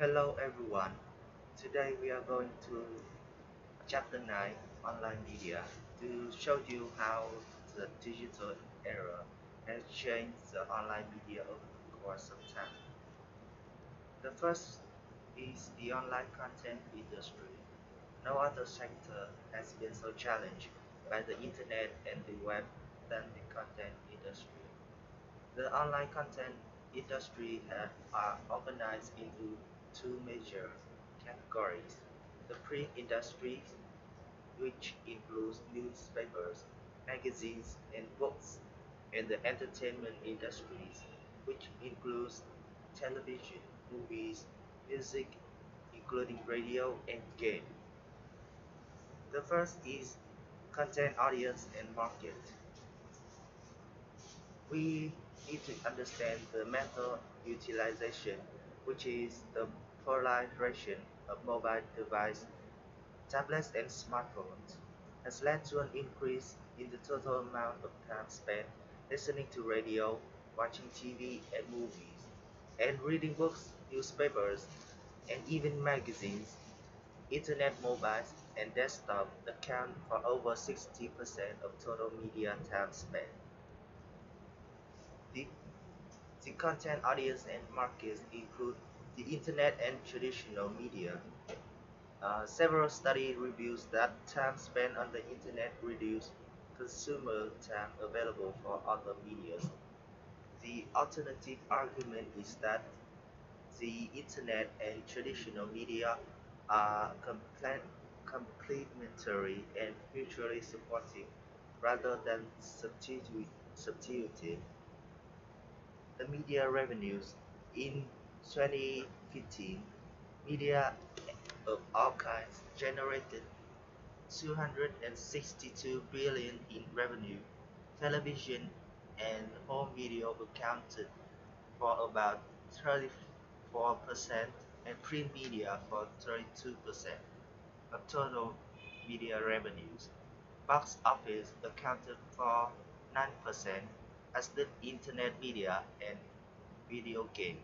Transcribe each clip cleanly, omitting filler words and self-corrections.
Hello everyone. Today we are going to chapter 9 online media to show you how the digital era has changed the online media over the course of time. The first is the online content industry. No other sector has been so challenged by the internet and the web than the content industry. The online content industry are organized into two major categories: the print industry, which includes newspapers, magazines, and books, and the entertainment industries, which includes television, movies, music, including radio and game. The first is content audience and market. We need to understand the mental utilization, which is the proliferation of mobile devices, tablets, and smartphones, has led to an increase in the total amount of time spent listening to radio, watching TV and movies, and reading books, newspapers, and even magazines. Internet mobiles and desktop account for over 60% of total media time spent. The The content audience and markets include the internet and traditional media. Several studies reveals that time spent on the internet reduces consumer time available for other medias. The alternative argument is that the internet and traditional media are complementary and mutually supportive rather than substitutive. The media revenues in 2015, media of all kinds generated 262 billion in revenue. Television and home video accounted for about 34% and print media for 32% of total media revenues. Box office accounted for 9%, as did internet media and video games.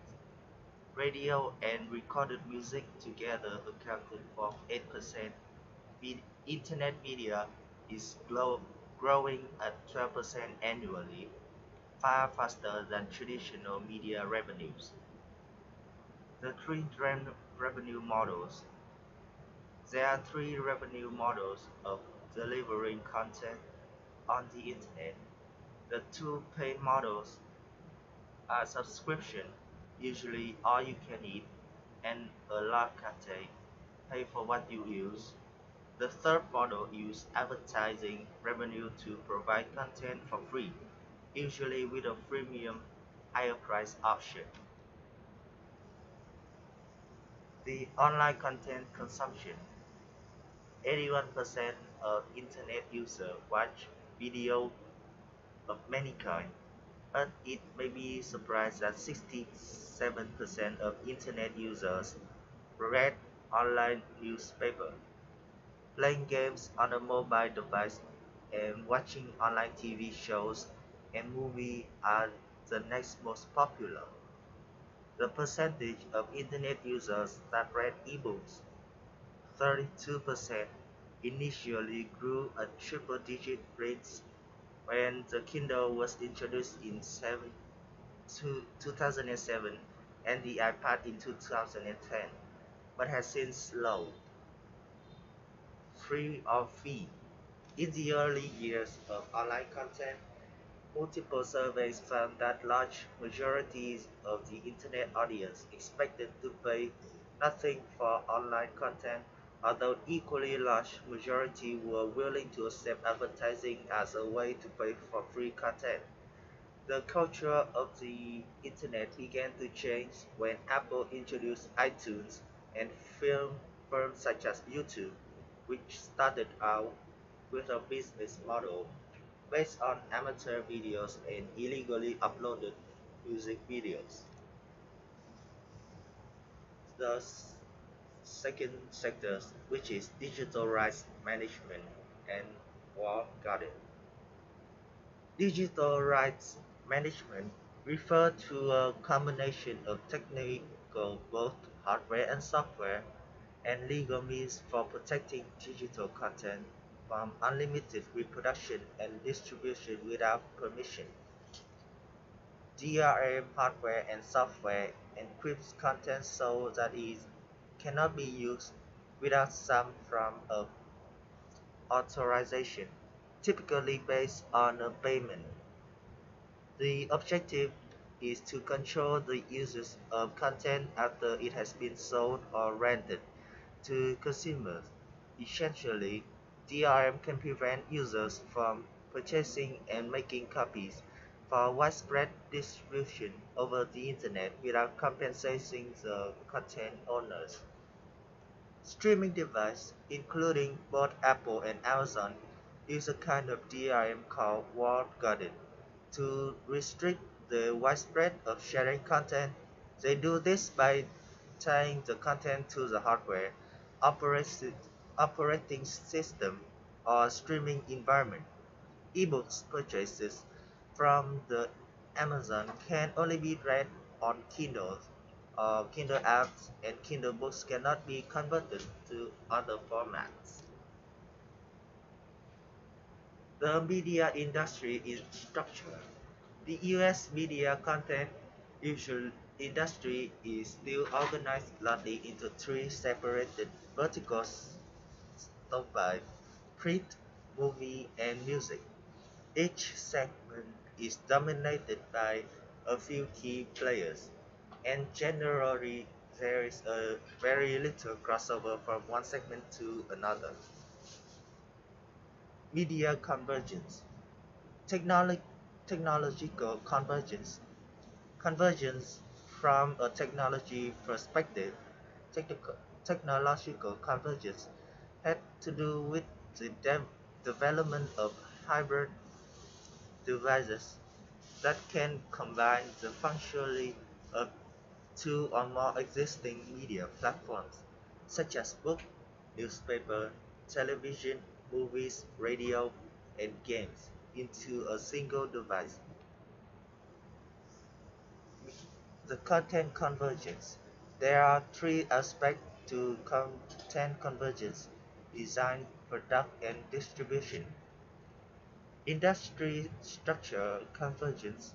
Radio and recorded music together accounted for 8%. Internet media is growing at 12% annually, far faster than traditional media revenues. The three revenue models. There are three revenue models of delivering content on the internet. The two paid models are subscription, usually all you can eat, and a la carte, pay for what you use. The third model uses advertising revenue to provide content for free, usually with a freemium higher price option. The online content consumption. 81% of internet users watch video of many kinds, but it may be surprised that 67% of internet users read online newspaper. Playing games on a mobile device and watching online TV shows and movies are the next most popular. The percentage of internet users that read ebooks, 32%, initially grew at triple-digit rates when the Kindle was introduced in 2007 and the iPad in 2010, but has since slowed. Free or fee. In the early years of online content, multiple surveys found that large majorities of the internet audience expected to pay nothing for online content, although equally large majority were willing to accept advertising as a way to pay for free content. The culture of the internet began to change when Apple introduced iTunes and firms such as YouTube, which started out with a business model based on amateur videos and illegally uploaded music videos. The second sector, which is digital rights management and walled garden. Digital rights management refers to a combination of technical, both hardware and software, and legal means for protecting digital content from unlimited reproduction and distribution without permission. DRM hardware and software encrypts content so that it cannot be used without some form of authorization, typically based on a payment. The objective is to control the uses of content after it has been sold or rented to consumers. Essentially, DRM can prevent users from purchasing and making copies for widespread distribution over the internet without compensating the content owners. Streaming devices, including both Apple and Amazon, use a kind of DRM called walled garden to restrict the widespread of sharing content. They do this by tying the content to the hardware, operating system, or streaming environment. Ebooks purchases from the Amazon can only be read on Kindle or Kindle apps, and Kindle books cannot be converted to other formats. The media industry is structured. The US media content usual industry is still organized largely into three separated verticals: by print, movie, and music. Each segment is dominated by a few key players, and generally there is a very little crossover from one segment to another. Media convergence. Technolo- Technological convergence. Convergence from a technology perspective. Technical, Technological convergence had to do with the development of hybrid devices that can combine the functionality of two or more existing media platforms, such as book, newspaper, television, movies, radio, and games, into a single device. The content convergence. There are three aspects to content convergence: design, product, and distribution. Industry structure convergence.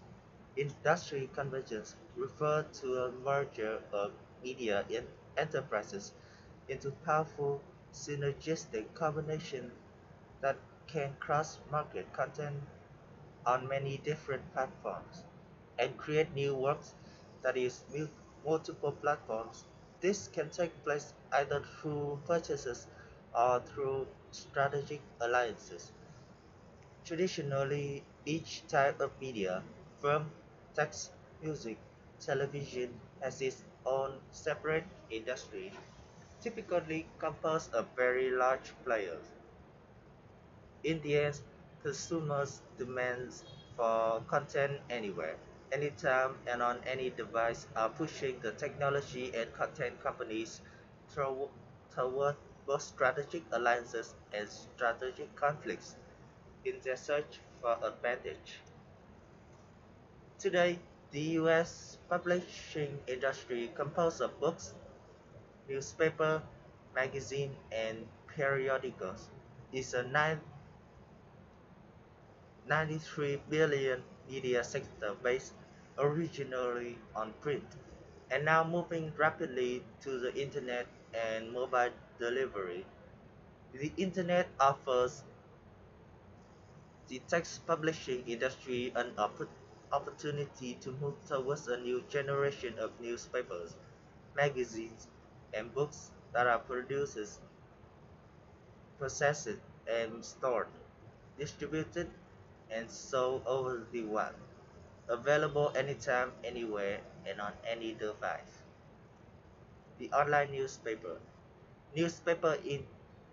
Industry convergence refers to a merger of media enterprises into powerful synergistic combinations that can cross-market content on many different platforms and create new works that is multiple platforms. This can take place either through purchases or through strategic alliances. Traditionally, each type of media, film, text, music, television, has its own separate industry, typically composed of very large players. In the end, consumers' demands for content anywhere, anytime, and on any device are pushing the technology and content companies throw- toward both strategic alliances and strategic conflicts in their search for advantage. Today, the US publishing industry, composed of books, newspaper, magazine, and periodicals, is a 93 billion media sector based originally on print and now moving rapidly to the internet and mobile delivery. The internet offers the text publishing industry an opportunity to move towards a new generation of newspapers, magazines, and books that are produced, processed, and stored, distributed, and sold over the web, available anytime, anywhere, and on any device. The online newspaper. Newspaper in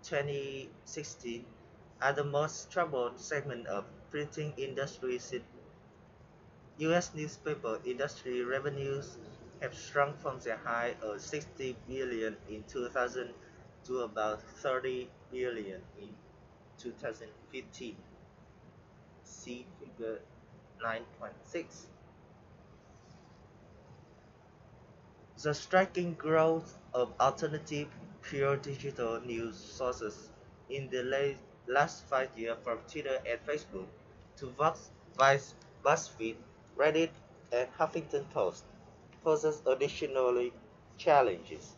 2016 are the most troubled segment of printing industry since US newspaper industry revenues have shrunk from their high of 60 billion in 2000 to about 30 billion in 2015. See figure 9.6. The striking growth of alternative pure digital news sources in the last 5 years from Twitter and Facebook to Vice, BuzzFeed, Reddit, and Huffington Post poses additional challenges.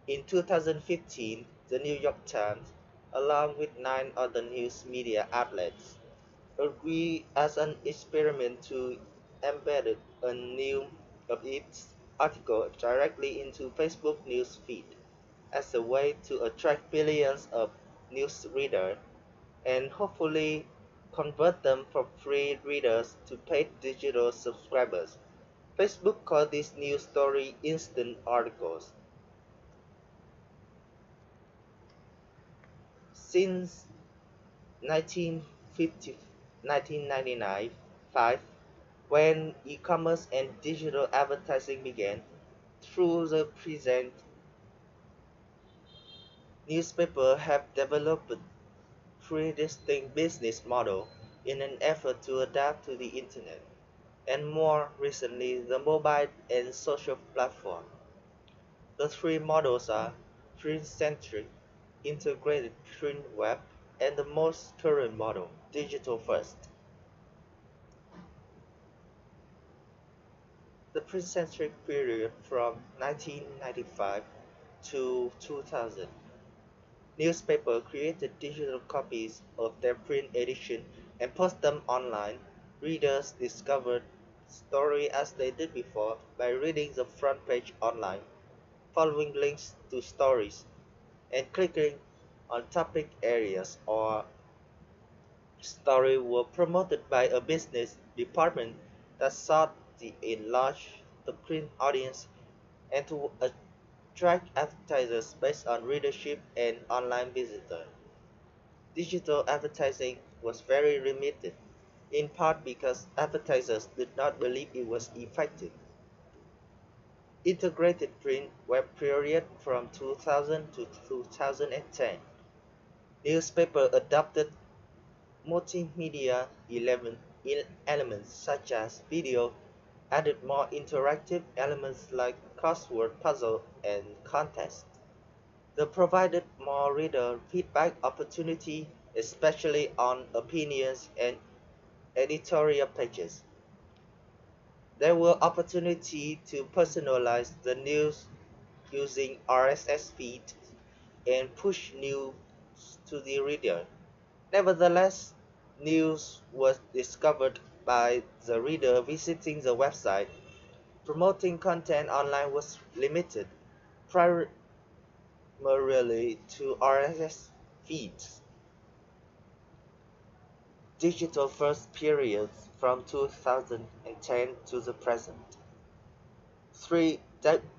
In 2015, the New York Times, along with nine other news media outlets, agreed as an experiment to embed a new of its article directly into Facebook news feed as a way to attract billions of news readers and hopefully convert them from free readers to paid digital subscribers. Facebook called this news story instant articles. Since 1950, 1999, 5, when e-commerce and digital advertising began, through the present, newspapers have developed three distinct business models in an effort to adapt to the internet, and more recently the mobile and social platform. The three models are print-centric, integrated print web, and the most current model, digital first. The print-centric period from 1995 to 2000. Newspapers created digital copies of their print edition and posted them online. Readers discovered stories as they did before by reading the front page online, following links to stories, and clicking on topic areas or stories were promoted by a business department that sought to enlarge the print audience and to attract advertisers based on readership and online visitors. Digital advertising was very limited, in part because advertisers did not believe it was effective. Integrated print web period from 2000 to 2010. Newspaper adopted multimedia elements such as video, added more interactive elements like crossword puzzle and contests. They provided more reader feedback opportunity, especially on opinions and editorial pages. There were opportunity to personalize the news using RSS feeds and push news to the reader. Nevertheless, news was discovered by the reader visiting the website. Promoting content online was limited primarily to RSS feeds. Digital first periods from 2010 to the present. 3.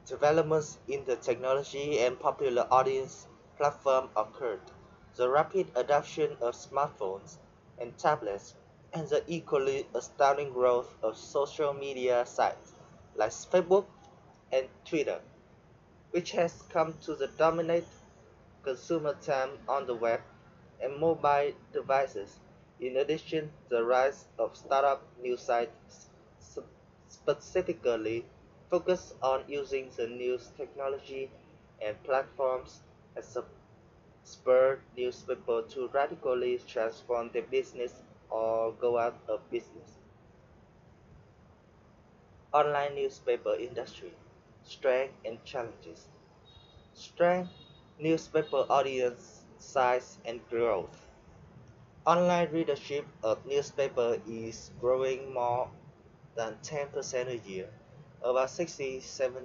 Developments in the technology and popular audience platform occurred. The rapid adoption of smartphones and tablets and the equally astounding growth of social media sites like Facebook and Twitter, which has come to dominate consumer time on the web and mobile devices. In addition, the rise of startup news sites specifically focused on using the news technology and platforms has spurred newspapers to radically transform their business or go out of business. Online newspaper industry strength and challenges. Strength, newspaper audience size and growth. Online readership of newspaper is growing more than 10% a year. About 67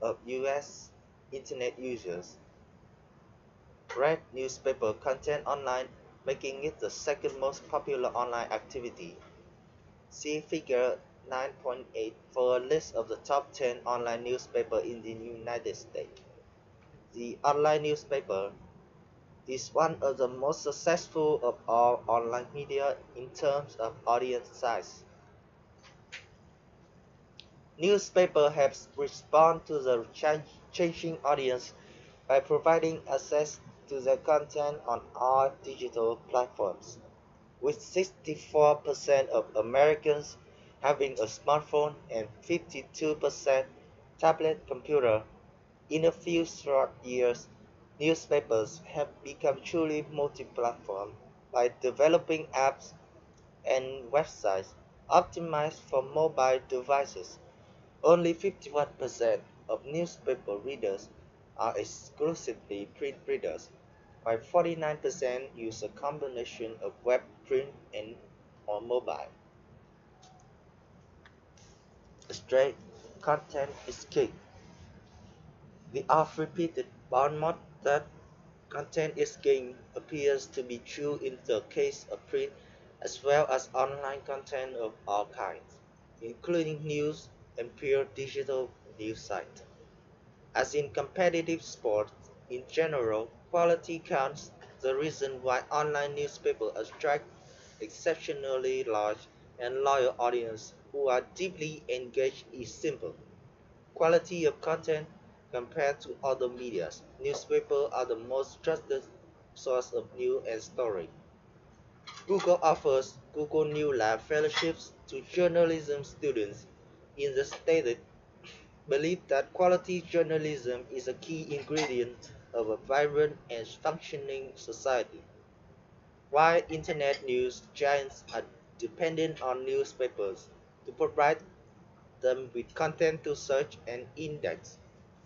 of US internet users read newspaper content online, making it the second most popular online activity. See Figure 9.8 for a list of the top 10 online newspapers in the United States. The online newspaper is one of the most successful of all online media in terms of audience size. Newspapers have responded to the changing audience by providing access to their content on all digital platforms, with 64% of Americans having a smartphone and 52% tablet, computer. In a few short years, newspapers have become truly multi-platform by developing apps and websites optimized for mobile devices. Only 51% of newspaper readers are exclusively print readers, while 49% use a combination of web, print, and or mobile. Straight content is king. The oft-repeated bonmot that content is king appears to be true in the case of print as well as online content of all kinds, including news and pure digital news sites. As in competitive sports in general, quality counts. The reason why online newspapers attract exceptionally large and loyal audiences who are deeply engaged is simple. Quality of content compared to other medias. Newspapers are the most trusted source of news and story. Google offers Google News Lab fellowships to journalism students in the state believe that quality journalism is a key ingredient of a vibrant and functioning society. While internet news giants are dependent on newspapers to provide them with content to search and index,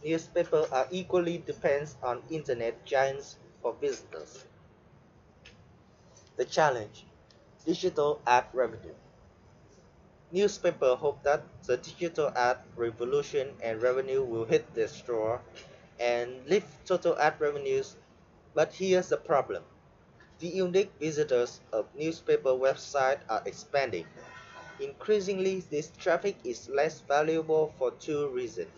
newspapers are equally dependent on internet giants for visitors. The challenge: digital ad revenue. Newspapers hope that the digital ad revolution and revenue will hit their straw and lift total ad revenues. But here's the problem. The unique visitors of newspaper websites are expanding. Increasingly, this traffic is less valuable for two reasons.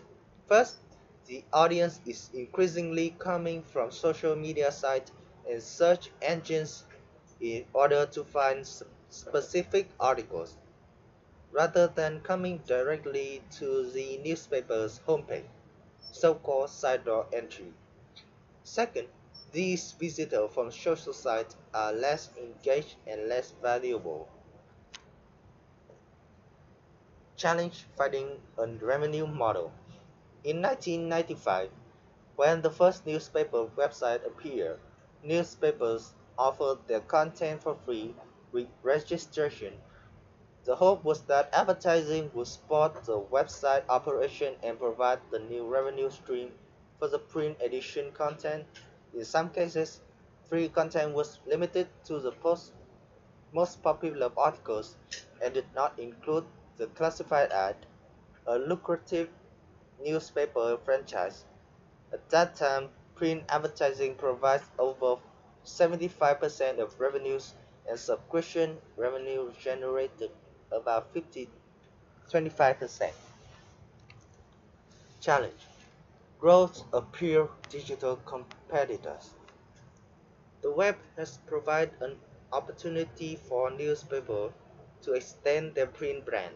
First, the audience is increasingly coming from social media sites and search engines in order to find specific articles, rather than coming directly to the newspaper's homepage, so-called side door entry. Second, these visitors from social sites are less engaged and less valuable. Challenge finding a revenue model. In 1995, when the first newspaper website appeared, newspapers offered their content for free with registration. The hope was that advertising would support the website operation and provide the new revenue stream for the print edition content. In some cases, free content was limited to the most popular articles and did not include the classified ad, a lucrative newspaper franchise. At that time, print advertising provides over 75% of revenues and subscription revenue generated about 25%. Challenge: growth of pure digital competitors. The web has provided an opportunity for newspapers to extend their print brand,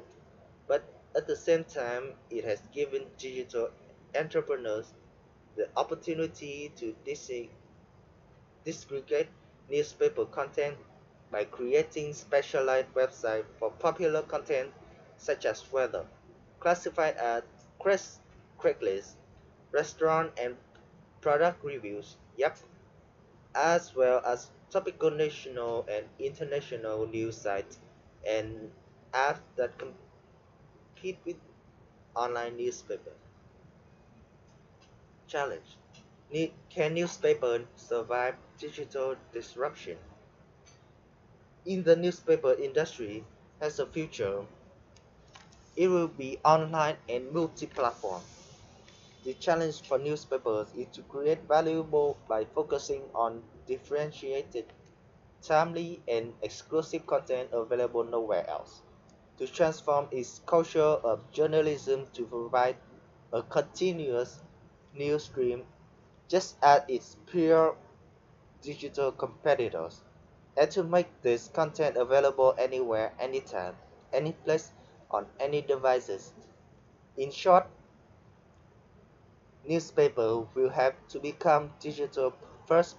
but at the same time it has given digital entrepreneurs the opportunity to disaggregate newspaper content by creating specialized websites for popular content such as weather, classified ads, Craigslist, restaurant and product reviews, yep, as well as topical national and international news sites and apps that compete with online newspapers. Challenge: can newspapers survive digital disruption? In the newspaper industry has a future, it will be online and multi-platform. The challenge for newspapers is to create value by focusing on differentiated, timely, and exclusive content available nowhere else. To transform its culture of journalism to provide a continuous news stream just as its pure digital competitors, and to make this content available anywhere, anytime, any place, on any devices. In short, newspapers will have to become digital first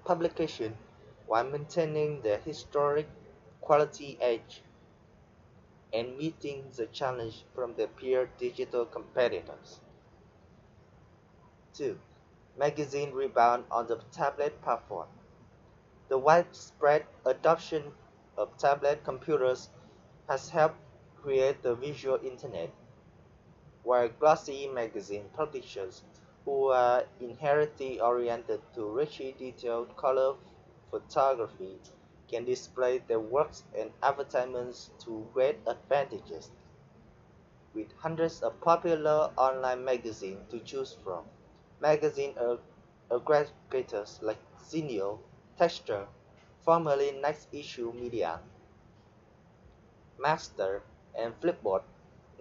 publication while maintaining their historic quality edge and meeting the challenge from their peer digital competitors. 2. Magazine rebound on the tablet platform. The widespread adoption of tablet computers has helped create the visual internet, where glossy magazine publishers who are inherently oriented to richly detailed color photography can display their works and advertisements to great advantages. With hundreds of popular online magazines to choose from, magazine aggregators like Zinio, Texture, formerly Next Issue Media, Master, and Flipboard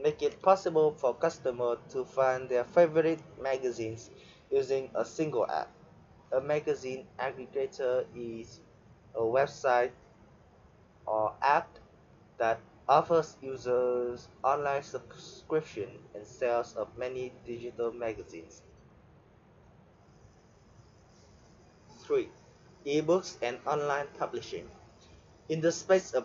make it possible for customers to find their favorite magazines using a single app. A magazine aggregator is a website or app that offers users online subscription and sales of many digital magazines. 3. Ebooks and online publishing. In the space of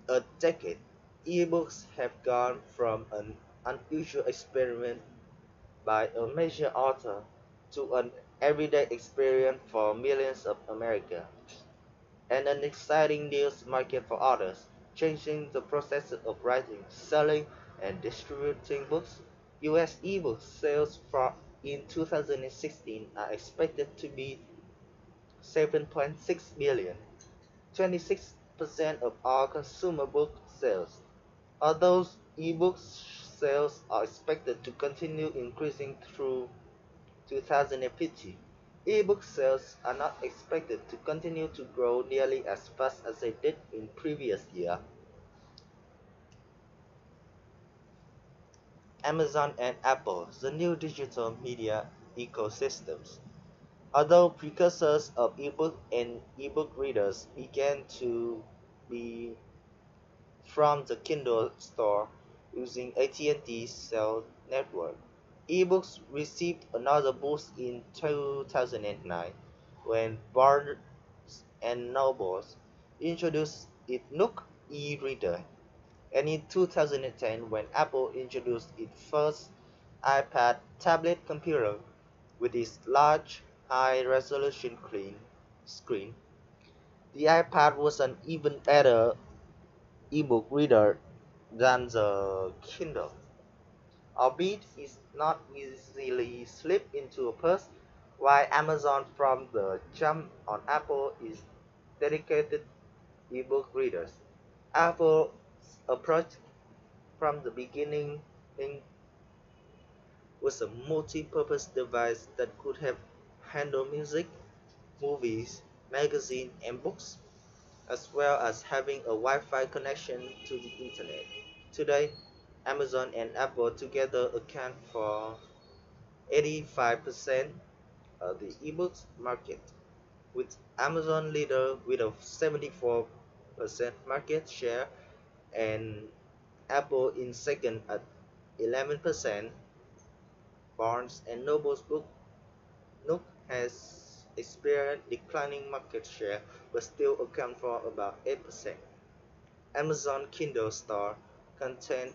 a decade, ebooks have gone from an unusual experiment by a major author to an everyday experience for millions of Americans, and an exciting new market for authors, changing the process of writing, selling, and distributing books. US ebook sales for in 2016 are expected to be 7.6 million, 26% of all consumer book sales. Although ebook sales are expected to continue increasing through 2050, ebook sales are not expected to continue to grow nearly as fast as they did in previous years. Amazon and Apple, the new digital media ecosystems. Although precursors of ebook and ebook readers began to be from the Kindle store using AT&T's cell network, ebooks received another boost in 2009 when Barnes and Noble introduced its Nook e-reader, and in 2010 when Apple introduced its first iPad tablet computer with its large, high-resolution screen. The iPad was an even better ebook reader than the Kindle, albeit it's not easily slipped into a purse, while Amazon from the jump on Apple is dedicated ebook readers. Apple's approach from the beginning was a multi-purpose device that could have handled music, movies, magazines, and books, as well as having a Wi-Fi connection to the internet. Today, Amazon and Apple together account for 85% of the ebooks market, with Amazon leader with a 74% market share and Apple in second at 11%. Barnes and Noble's book Nook has experienced declining market share but still account for about 8%. Amazon Kindle store contains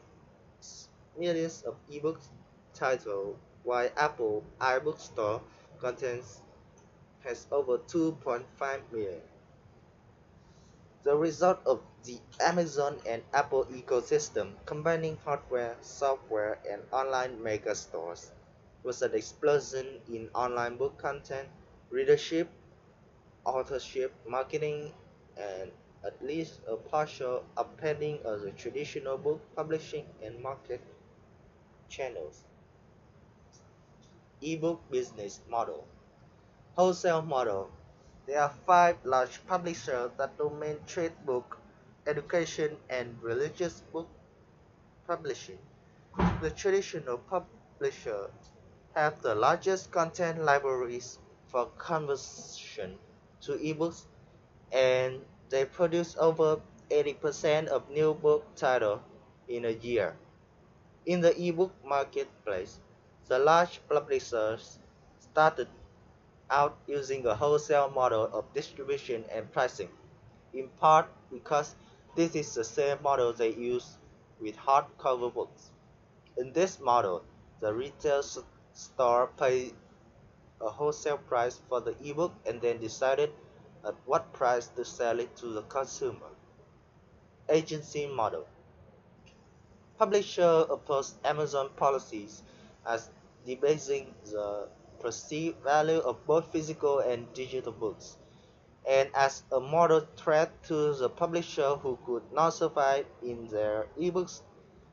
millions of ebooks titles, while Apple iBook store contains has over 2.5 million. The result of the Amazon and Apple ecosystem combining hardware, software, and online mega stores was an explosion in online book content, readership, authorship, marketing, and at least a partial upending of the traditional book publishing and market channels. Ebook business model. Wholesale model. There are five large publishers that dominate trade book, education, and religious book publishing. The traditional publishers have the largest content libraries for conversion to ebooks, and they produce over 80% of new book titles in a year. In the ebook marketplace, the large publishers started out using a wholesale model of distribution and pricing, in part because this is the same model they use with hardcover books. In this model, the retail store pays a wholesale price for the ebook and then decided at what price to sell it to the consumer. Agency model. Publisher oppose Amazon policies as debasing the perceived value of both physical and digital books, and as a moral threat to the publisher who could not survive in their ebooks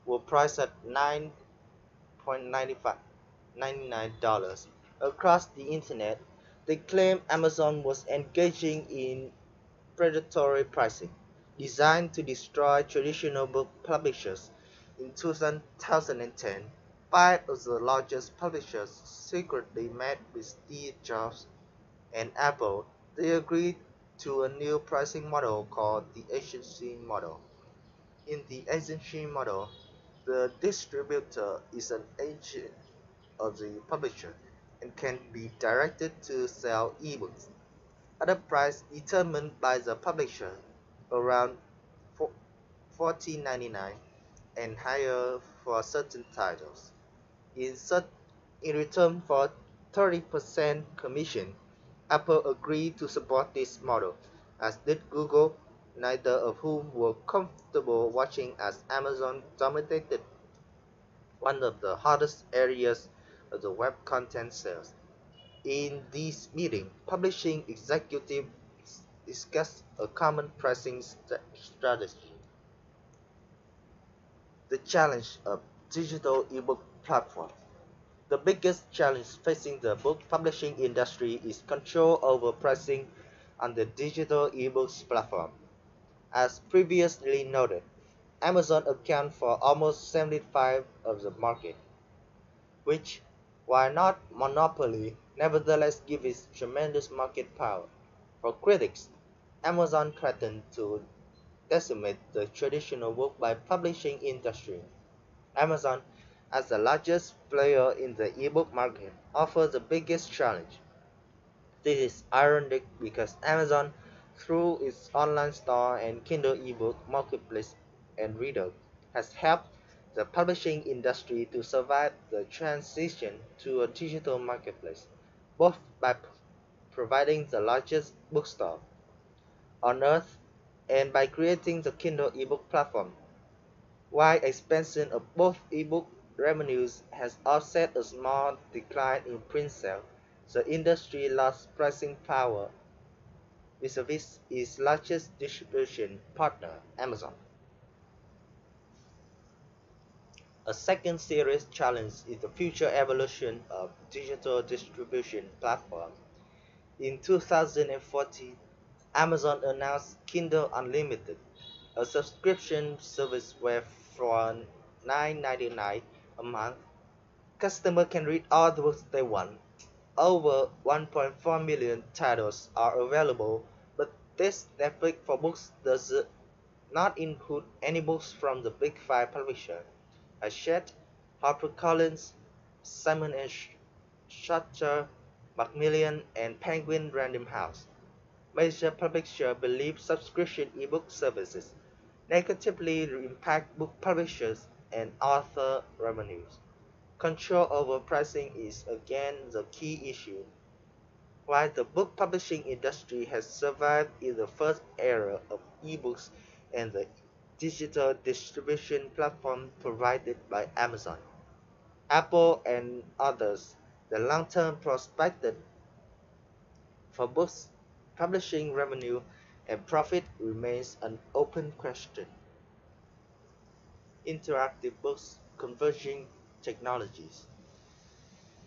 were priced at $9.99 across the internet. They claimed Amazon was engaging in predatory pricing, designed to destroy traditional book publishers. In 2010, five of the largest publishers secretly met with Steve Jobs and Apple. They agreed to a new pricing model called the agency model. In the agency model, the distributor is an agent of the publisher and can be directed to sell ebooks at a price determined by the publisher, around $14.99 and higher for certain titles. In, in return for 30% commission, Apple agreed to support this model, as did Google, neither of whom were comfortable watching as Amazon dominated one of the hottest areas of the web content sales. In this meeting, publishing executives discussed a common pricing strategy. The challenge of digital ebook platforms. The biggest challenge facing the book publishing industry is control over pricing on the digital ebooks platform. As previously noted, Amazon accounts for almost 75% of the market, which, while not monopoly, nevertheless gives it tremendous market power. For critics, Amazon threatened to decimate the traditional book by publishing industry. Amazon, as the largest player in the ebook market, offers the biggest challenge. This is ironic because Amazon, through its online store and Kindle ebook marketplace and Reader, has helped the publishing industry to survive the transition to a digital marketplace, both by providing the largest bookstore on earth and by creating the Kindle ebook platform. While expansion of both ebook revenues has offset a small decline in print sales, the industry lost pricing power vis-a-vis its largest distribution partner, Amazon. A second serious challenge is the future evolution of digital distribution platforms. In 2014, Amazon announced Kindle Unlimited, a subscription service where for $9.99 a month, customers can read all the books they want. Over 1.4 million titles are available, but this Netflix for books does not include any books from the big five publishers: Hachette, HarperCollins, Simon and Schuster, Macmillan, and Penguin Random House. Major publishers believe subscription ebook services negatively impact book publishers and author revenues. Control over pricing is again the key issue. While the book publishing industry has survived in the first era of ebooks and the digital distribution platform provided by Amazon, Apple, and others, the long-term prospect for books publishing revenue and profit remains an open question. Interactive books converging technologies.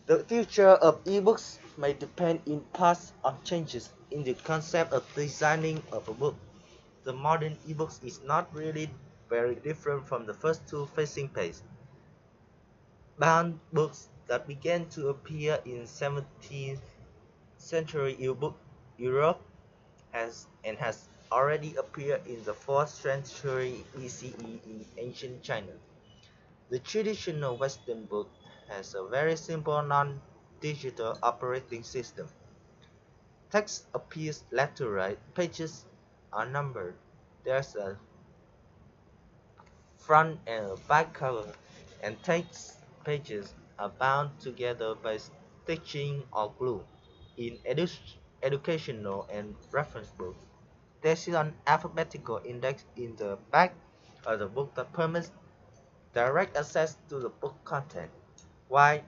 The future of ebooks may depend in part on changes in the concept of designing of a book. The modern ebook is not really very different from the first two facing pages. Bound books that began to appear in 17th century Europe has already appeared in the 4th century BCE in ancient China. The traditional Western book has a very simple non-digital operating system. Text appears left to right, pages are numbered. There's a front and a back cover, and text pages are bound together by teaching or glue in educational and reference books. There is an alphabetical index in the back of the book that permits direct access to the book content. While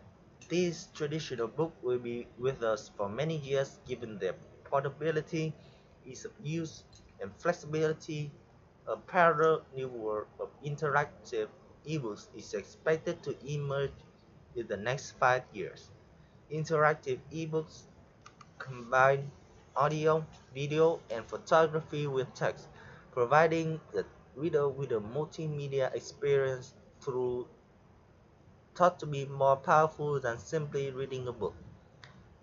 these traditional books will be with us for many years given their portability, ease of use, and flexibility, a parallel new world of interactive ebooks is expected to emerge in the next 5 years. Interactive ebooks combine audio, video, and photography with text, providing the reader with a multimedia experience through thought to be more powerful than simply reading a book.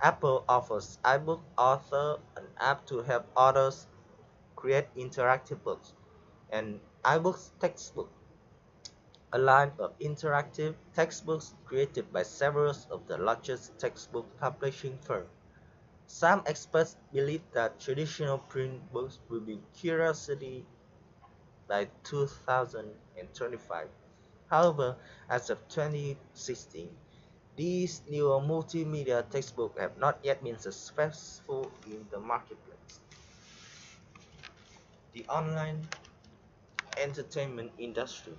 Apple offers iBook Author, an app to help authors create interactive books, and iBooks Textbook, a line of interactive textbooks created by several of the largest textbook publishing firms. Some experts believe that traditional print books will be curiosity by 2025. However, as of 2016, these newer multimedia textbooks have not yet been successful in the marketplace. The online entertainment industry.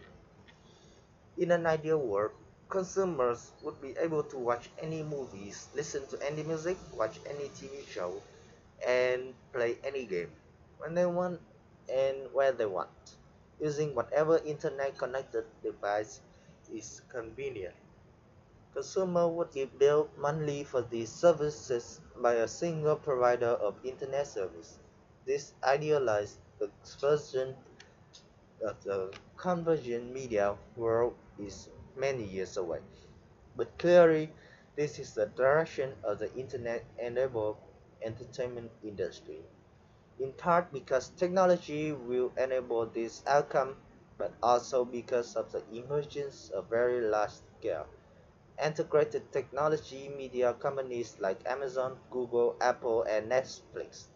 In an ideal world, consumers would be able to watch any movies, listen to any music, watch any TV show, and play any game when they want and where they want, using whatever internet connected device is convenient. Consumers would be billed monthly for these services by a single provider of internet service. This idealized version of the convergent media world is many years away, but clearly this is the direction of the internet-enabled entertainment industry, in part because technology will enable this outcome, but also because of the emergence of very large-scale integrated technology media companies like Amazon, Google, Apple, and Netflix.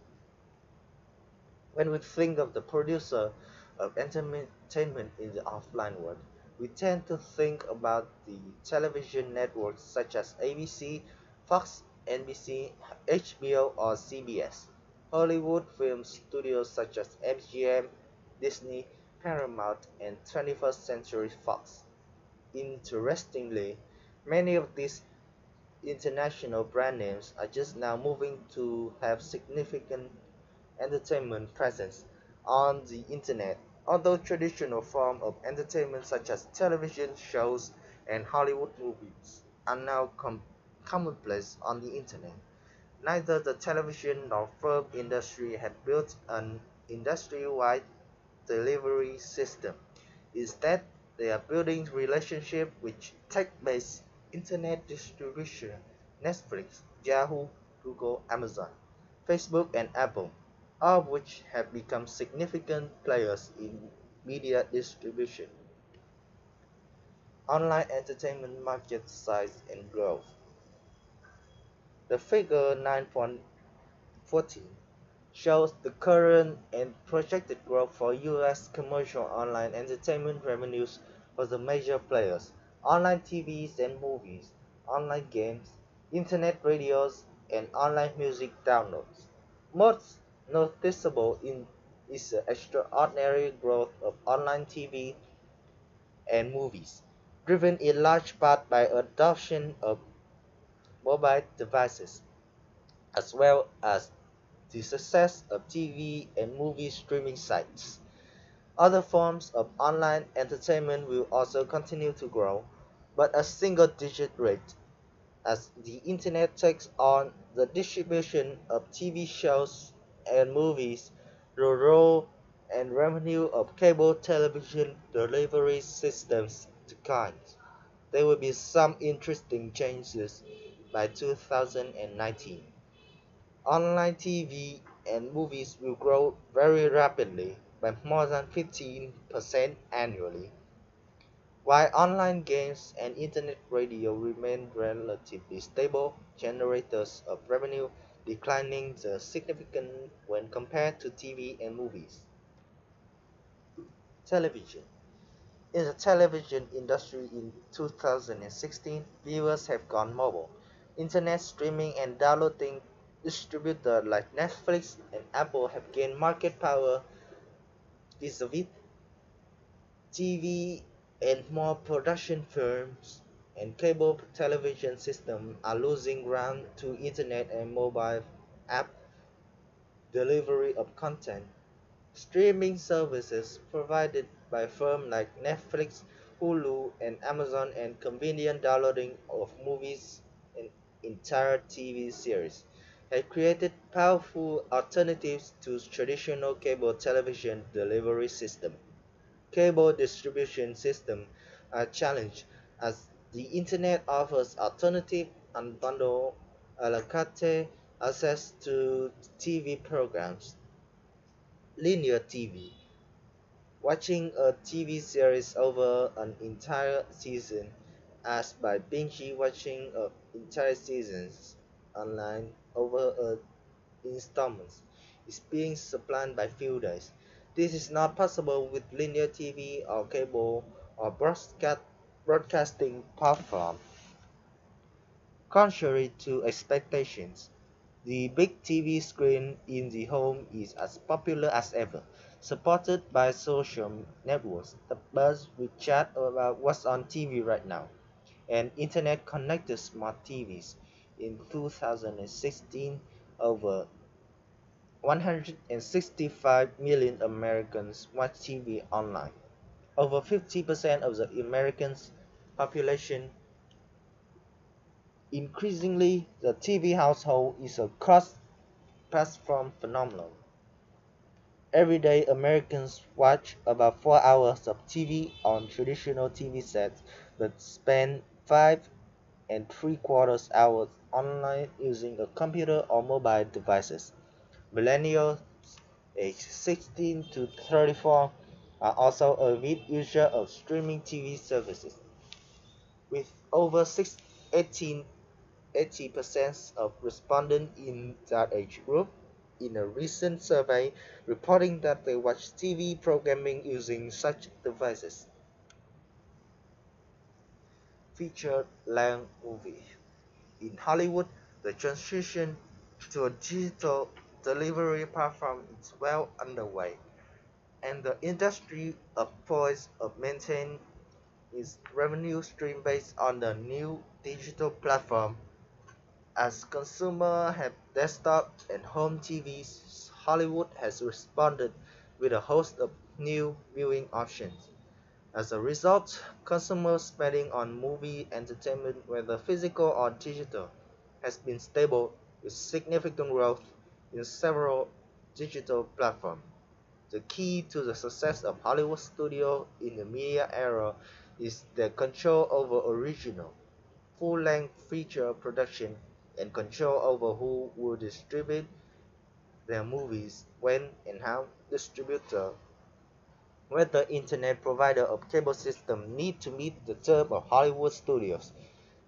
When we think of the producer of entertainment in the offline world, we tend to think about the television networks such as ABC, Fox, NBC, HBO, or CBS, Hollywood film studios such as MGM, Disney, Paramount, and 21st Century Fox. Interestingly, many of these international brand names are just now moving to have significant entertainment presence on the internet. Although traditional forms of entertainment such as television shows and Hollywood movies are now commonplace on the internet, neither the television nor film industry had built an industry-wide delivery system. Instead, they are building relationships with tech-based internet distribution, Netflix, Yahoo, Google, Amazon, Facebook, and Apple, all of which have become significant players in media distribution. Online entertainment market size and growth. The figure 9.14 shows the current and projected growth for U.S. commercial online entertainment revenues for the major players: online TVs and movies, online games, internet radios, and online music downloads. Most noticeable is the extraordinary growth of online TV and movies, driven in large part by adoption of mobile devices, as well as the success of TV and movie streaming sites. Other forms of online entertainment will also continue to grow, but at a single-digit rate, as the internet takes on the distribution of TV shows and movies, the role and revenue of cable television delivery systems declines. There will be some interesting changes by 2019. Online TV and movies will grow very rapidly by more than 15% annually, while online games and internet radio remain relatively stable generators of revenue, declining significantly when compared to TV and movies. Television. In the television industry in 2016, viewers have gone mobile. Internet streaming and downloading distributors like Netflix and Apple have gained market power vis-a-vis TV, and more production firms and cable television systems are losing ground to Internet and mobile app delivery of content. Streaming services provided by firms like Netflix, Hulu, and Amazon and convenient downloading of movies and entire TV series have created powerful alternatives to traditional cable television delivery systems. Cable distribution systems are challenged as the Internet offers alternative unbundled a la carte access to TV programs. Linear TV. Watching a TV series over an entire season, as by binge watching an entire season online over installments, is being supplanted by feuders. This is not possible with linear TV or cable or broadcasting platform. Contrary to expectations, the big TV screen in the home is as popular as ever, supported by social networks that buzz with chat about what's on TV right now, and internet-connected smart TVs. In 2016, over 165 million Americans watch TV online. Over 50% of the Americans' population. Increasingly, the TV household is a cross-platform phenomenon. Every day, Americans watch about 4 hours of TV on traditional TV sets, but spend 5.75 hours online using a computer or mobile devices. Millennials aged 16 to 34 are also avid users of streaming TV services, with over 80% of respondents in that age group in a recent survey reporting that they watch TV programming using such devices. Featured length movie. In Hollywood, the transition to a digital delivery platform is well underway, and the industry is poised to maintain its revenue stream based on the new digital platform. As consumers have desktop and home TVs, Hollywood has responded with a host of new viewing options. As a result, consumer spending on movie entertainment, whether physical or digital, has been stable with significant growth in several digital platforms. The key to the success of Hollywood studios in the media era is their control over original, full-length feature production and control over who will distribute their movies, when and how. Distributor, whether internet provider or cable system, need to meet the terms of Hollywood studios.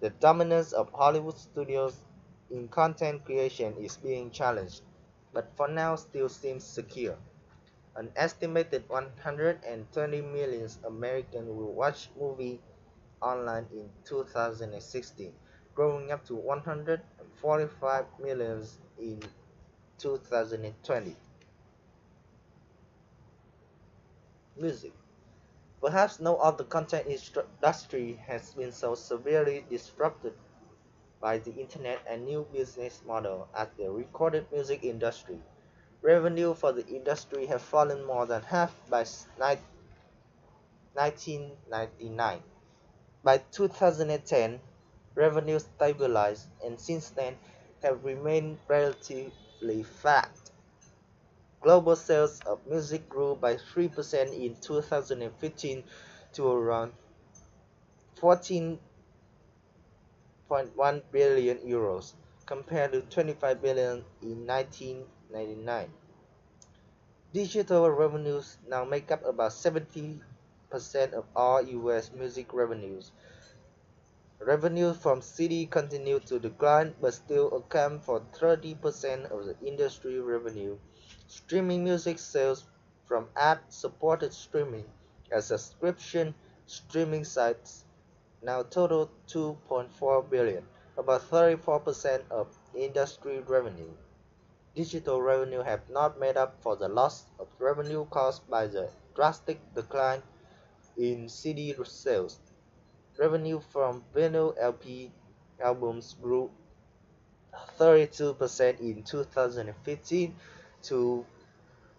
The dominance of Hollywood studios in content creation is being challenged, but for now still seems secure. An estimated 120 million Americans will watch movies online in 2016, growing up to 145 million in 2020. Music. Perhaps no other content industry has been so severely disrupted by the internet and new business model as the recorded music industry. Revenue for the industry has fallen more than half by 1999. By 2010, revenue stabilized and since then have remained relatively flat. Global sales of music grew by 3% in 2015 to around 14.1 billion euros, compared to 25 billion in 1999. Digital revenues now make up about 70% of all US music revenues. Revenue from CD continue to decline but still account for 30% of the industry revenue. Streaming music sales from ad-supported streaming and subscription streaming sites now total 2.4 billion, about 34% of industry revenue. Digital revenue have not made up for the loss of revenue caused by the drastic decline in CD sales. Revenue from vinyl LP albums grew 32% in 2015 to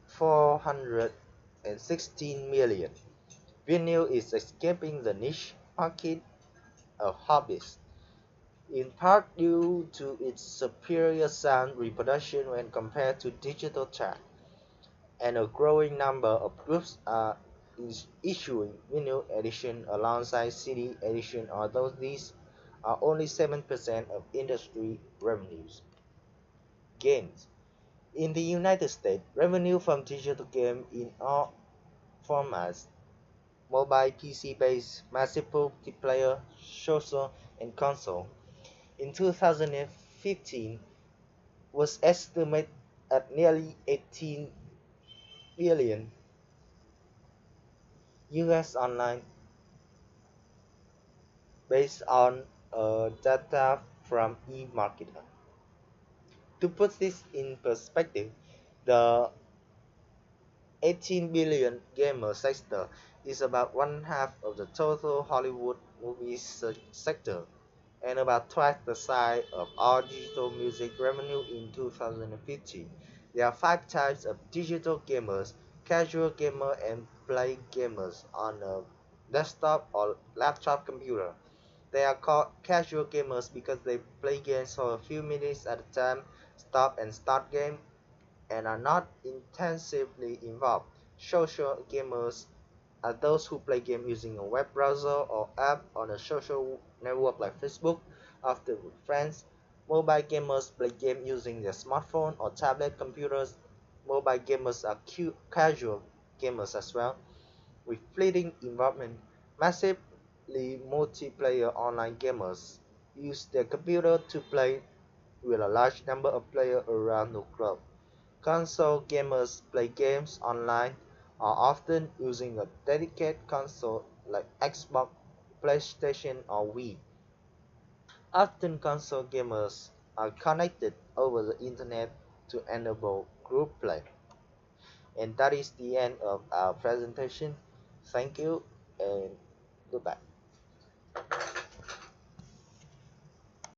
416 million. Vinyl is escaping the niche market of hobbyists, in part due to its superior sound reproduction when compared to digital track, and a growing number of groups are issuing vinyl edition alongside CD edition, although these are only 7% of industry revenues. Games. In the United States, revenue from digital games in all formats, mobile, PC-based, massive multiplayer, social, and console, in 2015 was estimated at nearly 18 billion US online, based on data from eMarketer. To put this in perspective, the 18 billion gamer sector is about one half of the total Hollywood movie sector, and about twice the size of all digital music revenue in 2015. There are five types of digital gamers: casual gamer and play gamers on a desktop or laptop computer. They are called casual gamers because they play games for a few minutes at a time, stop and start game, and are not intensively involved. Social gamers are those who play games using a web browser or app on a social network like Facebook, often with friends. Mobile gamers play games using their smartphone or tablet computers. Mobile gamers are casual gamers as well, with fleeting involvement. Massively multiplayer online gamers use their computer to play with a large number of players around the globe. Console gamers play games online, are often using a dedicated console like Xbox, PlayStation, or Wii. Often console gamers are connected over the internet to enable group play. And that is the end of our presentation. Thank you and goodbye.